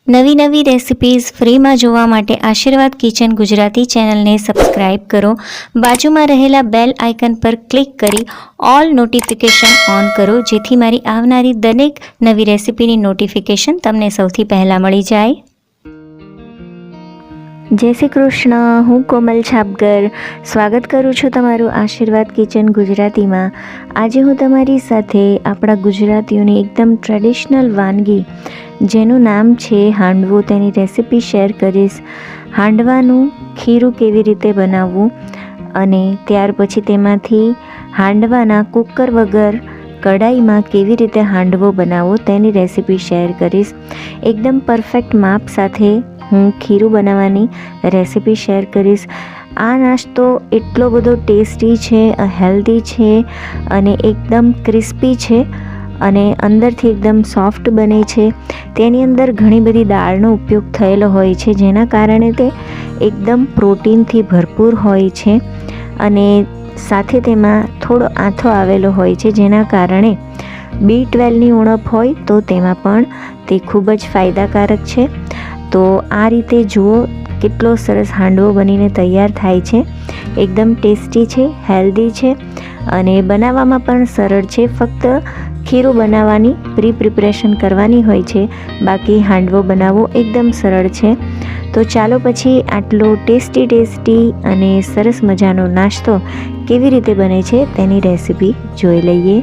નવી નવી રેસિપીઝ ફ્રીમાં જોવા માટે આશીર્વાદ કિચન ગુજરાતી ચેનલને સબસ્ક્રાઇબ કરો. બાજુમાં રહેલા બેલ આઇકન પર ક્લિક કરી ઓલ નોટિફિકેશન ઓન કરો, જેથી મારી આવનારી દરેક નવી રેસિપીની નોટિફિકેશન તમને સૌથી પહેલાં મળી જાય. જય શ્રી કૃષ્ણ. હું કોમલ છાપગર સ્વાગત કરું છું તમારું આશીર્વાદ કિચન ગુજરાતીમાં. આજે હું તમારી સાથે આપણા ગુજરાતીઓની એકદમ ટ્રેડિશનલ વાનગી જેનું નામ છે હાંડવો, તેની રેસિપી શેર કરીશ. હાંડવાનું ખીરું કેવી રીતે બનાવવું અને ત્યાર પછી તેમાંથી હાંડવાના કુકર વગર કઢાઈમાં કેવી રીતે હાંડવો બનાવવો તેની રેસિપી શેર કરીશ. એકદમ પરફેક્ટ માપ સાથે હું ખીરું બનાવવાની રેસિપી શેર કરીશ. આ નાસ્તો એટલો બધો ટેસ્ટી છે, હેલ્ધી છે અને એકદમ ક્રિસ્પી છે અને અંદરથી એકદમ સોફ્ટ બને છે. તેની અંદર ઘણી બધી દાળનો ઉપયોગ થયેલો હોય છે, જેના કારણે તે એકદમ પ્રોટીનથી ભરપૂર હોય છે અને સાથે તેમાં થોડો આથો આવેલો હોય છે, જેના કારણે B12ની ઉણપ હોય તો તેમાં પણ તે ખૂબ જ ફાયદાકારક છે. તો આ રીતે જુઓ કેટલો સરસ હાંડવો બનીને તૈયાર થાય છે. એકદમ ટેસ્ટી છે, હેલ્ધી છે અને બનાવવામાં પણ સરળ છે. ફક્ત ખીરું બનાવવાની પ્રિપરેશન કરવાની હોય છે, બાકી હાંડવો બનાવવો એકદમ સરળ છે. તો ચાલો પછી આટલો ટેસ્ટી અને સરસ મજાનો નાસ્તો કેવી રીતે બને છે તેની રેસિપી જોઈ લઈએ.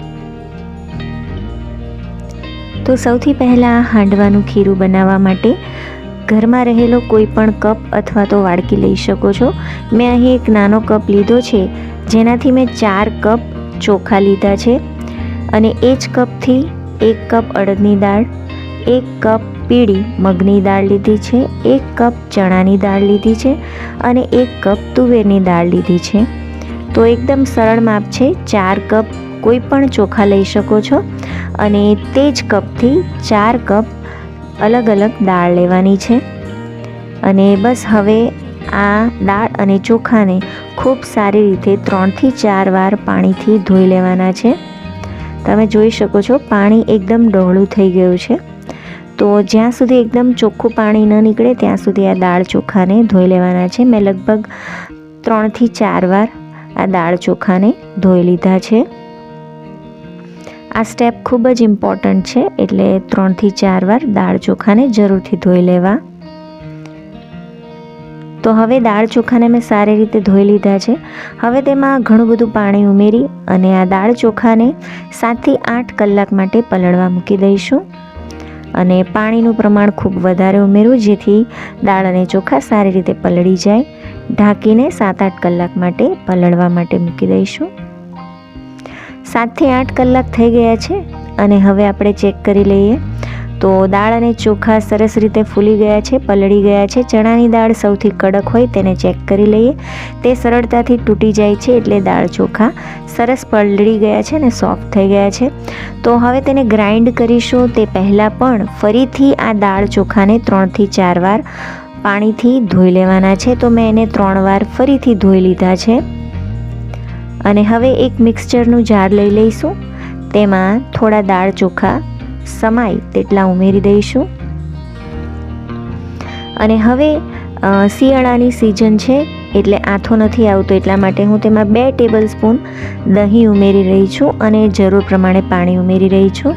તો સૌથી પહેલાં હાંડવાનું ખીરું બનાવવા માટે ઘરમાં રહેલો કોઈ પણ કપ અથવા તો વાડકી લઈ શકો છો. મેં અહીં એક નાનો કપ લીધો છે, જેનાથી મેં 4 કપ ચોખા લીધા છે અને એ જ કપથી 1 કપ અડદની દાળ, 1 કપ પીળી મગની દાળ લીધી છે, 1 કપ ચણાની દાળ લીધી છે અને 1 કપ તુવેરની દાળ લીધી છે. તો એકદમ સરળ માપ છે. 4 કપ કોઈ પણ ચોખા લઈ શકો છો અને તે જ કપથી 4 કપ અલગ અલગ દાળ લેવાની છે અને બસ હવે આ દાળ અને ચોખાને ખૂબ સારી રીતે 3 થી 4 વાર પાણીથી ધોઈ લેવાના છે. તમે જોઈ શકો છો પાણી એકદમ ડહોળું થઈ ગયું છે. તો જ્યાં સુધી એકદમ ચોખ્ખું પાણી ન નીકળે ત્યાં સુધી આ દાળ ચોખાને ધોઈ લેવાના છે. મેં લગભગ 3 થી 4 વાર આ દાળ ચોખાને ધોઈ લીધા છે. આ સ્ટેપ ખૂબ જ ઇમ્પોર્ટન્ટ છે, એટલે 3 થી 4 વાર દાળ ચોખાને જરૂરથી ધોઈ લેવા. તો હવે દાળ ચોખાને મેં સારી રીતે ધોઈ લીધા છે. હવે તેમાં ઘણું બધું પાણી ઉમેરી અને આ દાળ ચોખાને 7 થી 8 કલાક માટે પલળવા મૂકી દઈશું અને પાણીનું પ્રમાણ ખૂબ વધારે ઉમેરવું, જેથી દાળ અને ચોખા સારી રીતે પલળી જાય. ઢાંકીને 7-8 કલાક માટે પલળવા માટે મૂકી દઈશું. 7 થી 8 કલાક થઈ ગયા છે અને હવે આપણે ચેક કરી લઈએ. તો દાળ અને ચોખા સરસ રીતે ફૂલી ગયા છે, પલળી ગયા છે. ચણાની દાળ સૌથી કડક હોય તેને ચેક કરી લઈએ. તે સરળતાથી તૂટી જાય છે, એટલે દાળ ચોખા સરસ પલળી ગયા છે અને સોફ્ટ થઈ ગયા છે. તો હવે તેને ગ્રાઇન્ડ કરીશું. તે પહેલાં પણ ફરીથી આ દાળ ચોખાને 3 થી 4 વાર પાણીથી ધોઈ લેવાના છે. તો મેં એને 3 વાર ફરીથી ધોઈ લીધા છે અને હવે એક મિક્સચરનું જાર લઈ લઈશું. તેમાં થોડા દાળ ચોખા સમાય તેટલા ઉમેરી દઈશું અને હવે શિયાળાની સિઝન છે એટલે આથો નથી આવતો, એટલા માટે હું તેમાં 2 ટેબલ સ્પૂન દહીં ઉમેરી રહી છું અને જરૂર પ્રમાણે પાણી ઉમેરી રહી છું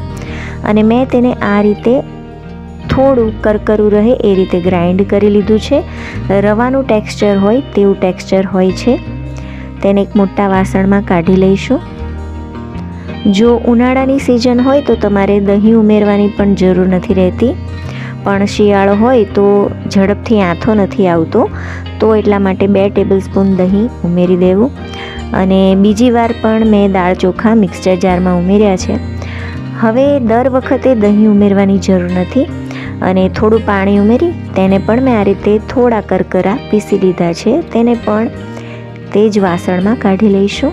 અને મેં તેને આ રીતે થોડું કરકરું રહે એ રીતે ગ્રાઇન્ડ કરી લીધું છે. રવાનું ટેક્સચર હોય તેવું ટેક્સચર હોય છે. તેને એક મોટા વાસણમાં કાઢી લઈશું. જો ઉનાળાની સિઝન હોય તો તમારે દહીં ઉમેરવાની પણ જરૂર નથી રહેતી, પણ શિયાળો હોય તો ઝડપથી આથો નથી આવતો, તો એટલા માટે 2 ટેબલ સ્પૂન દહીં ઉમેરી દેવું અને બીજી વાર પણ મેં દાળ ચોખા મિક્સચર જારમાં ઉમેર્યા છે. હવે દર વખતે દહીં ઉમેરવાની જરૂર નથી અને થોડું પાણી ઉમેરી તેને પણ મેં આ રીતે થોડા કરકરા પીસી લીધા છે. તેને પણ તે જ વાસણમાં કાઢી લઈશું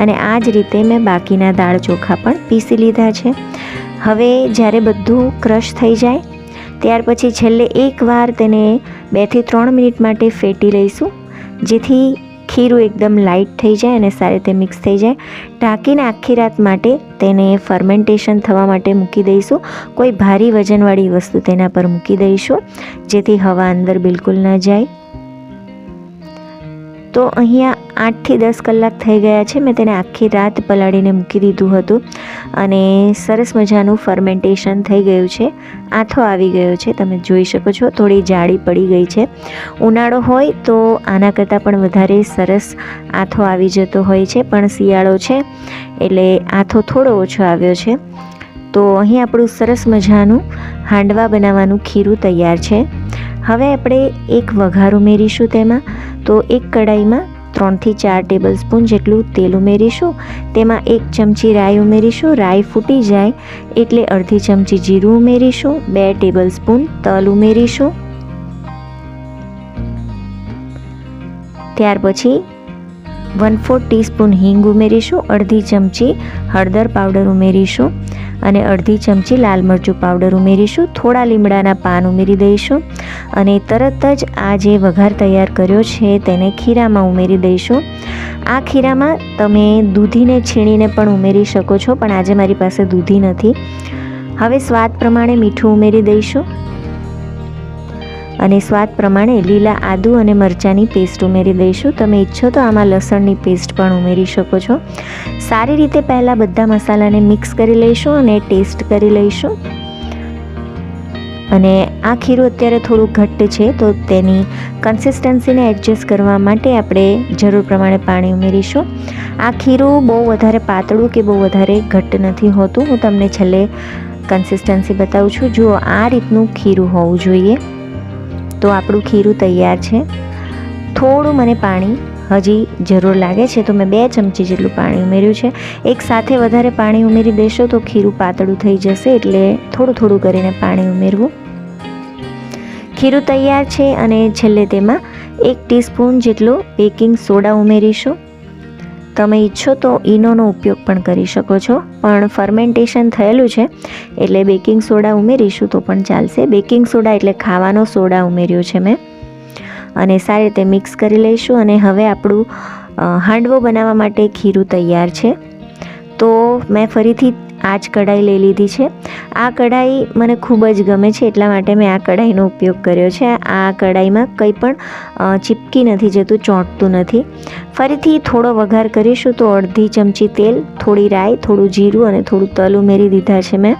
અને આ જ રીતે મેં બાકીના દાળ ચોખા પણ પીસી લીધા છે. હવે જ્યારે બધું ક્રશ થઈ જાય ત્યાર પછી છેલ્લે એકવાર તેને 2 થી 3 મિનિટ માટે ફેટી લઈશું, જેથી ખીરું એકદમ લાઇટ થઈ જાય અને સારી રીતે મિક્સ થઈ જાય. ઢાંકીને આખી રાત માટે તેને ફર્મેન્ટેશન થવા માટે મૂકી દઈશું. કોઈ ભારી વજનવાળી વસ્તુ તેના પર મૂકી દઈશું જેથી હવા અંદર બિલકુલ ન જાય. તો અહીંયા 8થી 10 કલાક થઈ ગયા છે. મેં તેને આખી રાત પલાળીને મૂકી દીધું હતું અને સરસ મજાનું ફર્મેન્ટેશન થઈ ગયું છે. આથો આવી ગયો છે, તમે જોઈ શકો છો. થોડી જાડી પડી ગઈ છે. ઉનાળો હોય તો આના કરતાં પણ વધારે સરસ આથો આવી જતો હોય છે, પણ શિયાળો છે એટલે આથો થોડો ઓછો આવ્યો છે. તો અહીં આપણું સરસ મજાનું હાંડવા બનાવવાનું ખીરું તૈયાર છે. હવે આપણે એક વઘાર ઉમેરીશું તેમાં. તો એક કઢાઈમાં 3થી 4 ટેબલ સ્પૂન જેટલું તેલ ઉમેરીશું. તેમાં 1 ચમચી રાઈ ઉમેરીશું. રાઈ ફૂટી જાય એટલે અડધી ચમચી જીરું ઉમેરીશું. 2 ટેબલ સ્પૂન તલ ઉમેરીશું. ત્યાર પછી 1/4 ટીસ્પૂન હિંગ ઉમેરીશું. અડધી ચમચી હળદર પાવડર ઉમેરીશું અને અડધી ચમચી લાલ મરચું પાવડર ઉમેરીશું. થોડા લીમડાના પાન ઉમેરી દઈશું અને તરત જ આ જે વઘાર તૈયાર કર્યો છે તેને ખીરામાં ઉમેરી દઈશું. આ ખીરામાં તમે દૂધીને છીણીને પણ ઉમેરી શકો છો, પણ આજે મારી પાસે દૂધી નથી. હવે સ્વાદ પ્રમાણે મીઠું ઉમેરી દઈશું અને સ્વાદ પ્રમાણે લીલા આદુ અને મરચાંની પેસ્ટ ઉમેરી દઈશું. તમે ઈચ્છો તો આમાં લસણની પેસ્ટ પણ ઉમેરી શકો છો. સારી રીતે પહેલાં બધા મસાલાને મિક્સ કરી લઈશું અને ટેસ્ટ કરી લઈશું. અને આ ખીરું અત્યારે થોડું ઘટ્ટ છે, તો તેની કન્સિસ્ટન્સીને એડજસ્ટ કરવા માટે આપણે જરૂર પ્રમાણે પાણી ઉમેરીશું. આ ખીરું બહુ વધારે પાતળું કે બહુ વધારે ઘટ્ટ નથી હોતું. હું તમને છેલ્લે કન્સિસ્ટન્સી બતાવું છું. જુઓ, આ રીતનું ખીરું હોવું જોઈએ. તો આપણું ખીરું તૈયાર છે. થોડું મને પાણી હજી જરૂર લાગે છે, તો મેં 2 ચમચી જેટલું પાણી ઉમેર્યું છે. એક સાથે વધારે પાણી ઉમેરી દેશો તો ખીરું પાતળું થઈ જશે, એટલે થોડું થોડું કરીને પાણી ઉમેરવું. ખીરું તૈયાર છે અને છેલ્લે તેમાં 1 ટીસ્પૂન જેટલો બેકિંગ સોડા ઉમેરીશું. તમે ઈચ્છો તો ઈનોનો ઉપયોગ પણ કરી શકો છો, પણ ફર્મેન્ટેશન થયેલું છે એટલે બેકિંગ સોડા ઉમેરીશું તો પણ ચાલશે. બેકિંગ સોડા એટલે ખાવાનો સોડા ઉમેર્યો છે મેં. અને સારી રીતે મિક્સ કરી લઈશું. અને હવે આપણું હાંડવો બનાવવા માટે ખીરું તૈયાર છે. તો મેં ફરીથી આ જ કઢાઈ લઈ લીધી છે. આ કઢાઈ મને ખૂબ જ ગમે છે, એટલા માટે મેં આ કઢાઈનો ઉપયોગ કર્યો છે. આ કઢાઈમાં કંઈ પણ ચીપકી નથી જતું, ચોંટતું નથી. ફરીથી થોડો વઘાર કરીશું. તો અડધી ચમચી તેલ, થોડી રાઈ, થોડું જીરું અને થોડું તલ ઉમેરી દીધા છે મેં.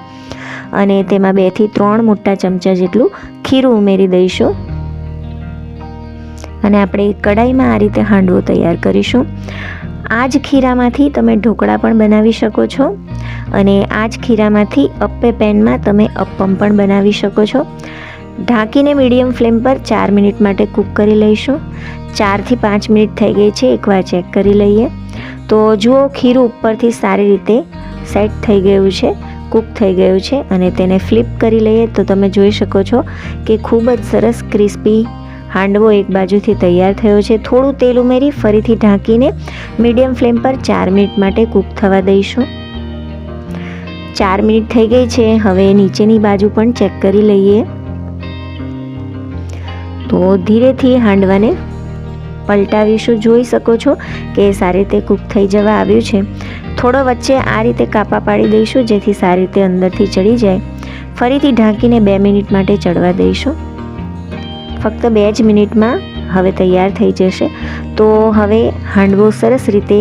અને તેમાં 2 થી 3 મોટા ચમચા જેટલું ખીરું ઉમેરી દઈશું. અને આપણે કઢાઈમાં આ રીતે હાંડવો તૈયાર કરીશું. આ જ ખીરામાંથી તમે ઢોકળા પણ બનાવી શકો છો અને આ જ ખીરામાંથી અપ્પે પેનમાં તમે અપ્પમ પણ બનાવી શકો છો. ઢાંકીને મીડિયમ ફ્લેમ પર 4 મિનિટ માટે કૂક કરી લઈશું. 4 થી 5 મિનિટ થઈ ગઈ છે. એકવાર ચેક કરી લઈએ. તો જુઓ, ખીરું ઉપરથી સારી રીતે સેટ થઈ ગયું છે, કૂક થઈ ગયું છે. અને તેને ફ્લિપ કરી લઈએ તો તમે જોઈ શકો છો કે ખૂબ જ સરસ ક્રિસ્પી હાંડવો એક બાજુથી તૈયાર થયો છે. થોડું તેલ ઉમેરી ફરીથી ઢાંકીને મીડિયમ ફ્લેમ પર 4 મિનિટ માટે કૂક થવા દઈશું. 4 મિનિટ થઈ ગઈ છે. હવે નીચેની બાજુ પણ ચેક કરી લઈએ. તો ધીરેથી હાંડવાને પલટાવીશું. જોઈ શકો છો કે સારી રીતે કૂક થઈ જવા આવ્યું છે. થોડો વચ્ચે આ રીતે કાપા પાડી દઈશું જેથી સારી રીતે અંદરથી ચડી જાય. ફરીથી ઢાંકીને 2 મિનિટ માટે ચડવા દઈશું. ફક્ત 2 જ મિનિટમાં હવે તૈયાર થઈ જશે. તો હવે હાંડવો સરસ રીતે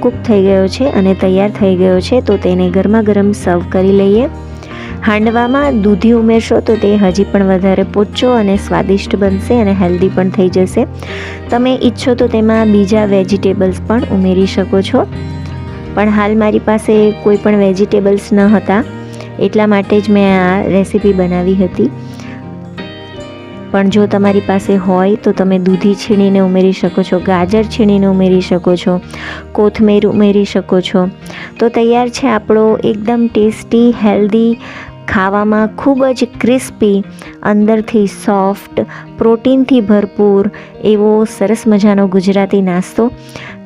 કૂક થઈ ગયો છે અને તૈયાર થઈ ગયો છે. તો તેને ગરમા ગરમ સર્વ કરી લઈએ. હાંડવામાં દૂધી ઉમેરશો તો તે હજી પણ વધારે પોચો અને સ્વાદિષ્ટ બનશે અને હેલ્ધી પણ થઈ જશે. તમે ઈચ્છો તો તેમાં બીજા વેજીટેબલ્સ પણ ઉમેરી શકો છો, પણ હાલ મારી પાસે કોઈ પણ વેજીટેબલ્સ ન હતા, એટલા માટે જ મેં આ રેસીપી બનાવી હતી. પણ જો તમારી પાસે હોય તો તમે દૂધી છીણીને ઉમેરી શકો છો, ગાજર છીણીને ઉમેરી શકો છો, કોથમીર ઉમેરી શકો છો. તો તૈયાર છે આપણો એકદમ ટેસ્ટી, હેલ્ધી, ખાવામાં ખૂબ જ ક્રિસ્પી, અંદરથી સોફ્ટ, પ્રોટીનથી ભરપૂર એવો સરસ મજાનો ગુજરાતી નાસ્તો.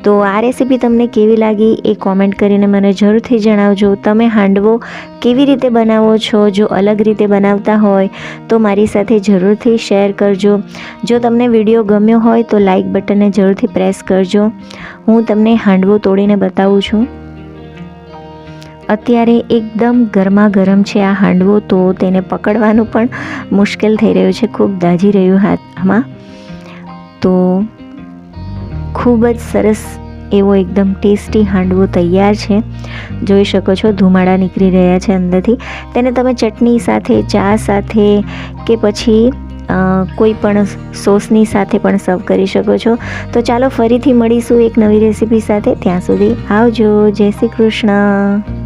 તો આ રેસીપી તમને કેવી લાગી એ કોમેન્ટ કરીને મને જરૂરથી જણાવજો. તમે હાંડવો કેવી રીતે બનાવો છો? જો અલગ રીતે બનાવતા હોય તો મારી સાથે જરૂરથી શેર કરજો. જો તમને વિડીયો ગમ્યો હોય તો લાઈક બટનને જરૂરથી પ્રેસ કરજો. હું તમને હાંડવો તોડીને બતાવું છું. અત્યારે એકદમ ગરમા ગરમ છે આ હાંડવો, તો તેને પકડવાનું પણ મુશ્કેલ થઈ રહ્યું છે, ખૂબ દાઝી રહ્યું હાથમાં. તો ખૂબ જ સરસ એવો એકદમ ટેસ્ટી હાંડવો તૈયાર છે. જોઈ શકો છો ધુમાડા નીકળી રહ્યા છે અંદરથી. તેને તમે ચટણી સાથે, ચા સાથે કે પછી કોઈ પણ સોસની સાથે પણ સર્વ કરી શકો છો. તો ચાલો ફરીથી મળીશું એક નવી રેસીપી સાથે. ત્યાં સુધી આવજો. જય શ્રી કૃષ્ણ.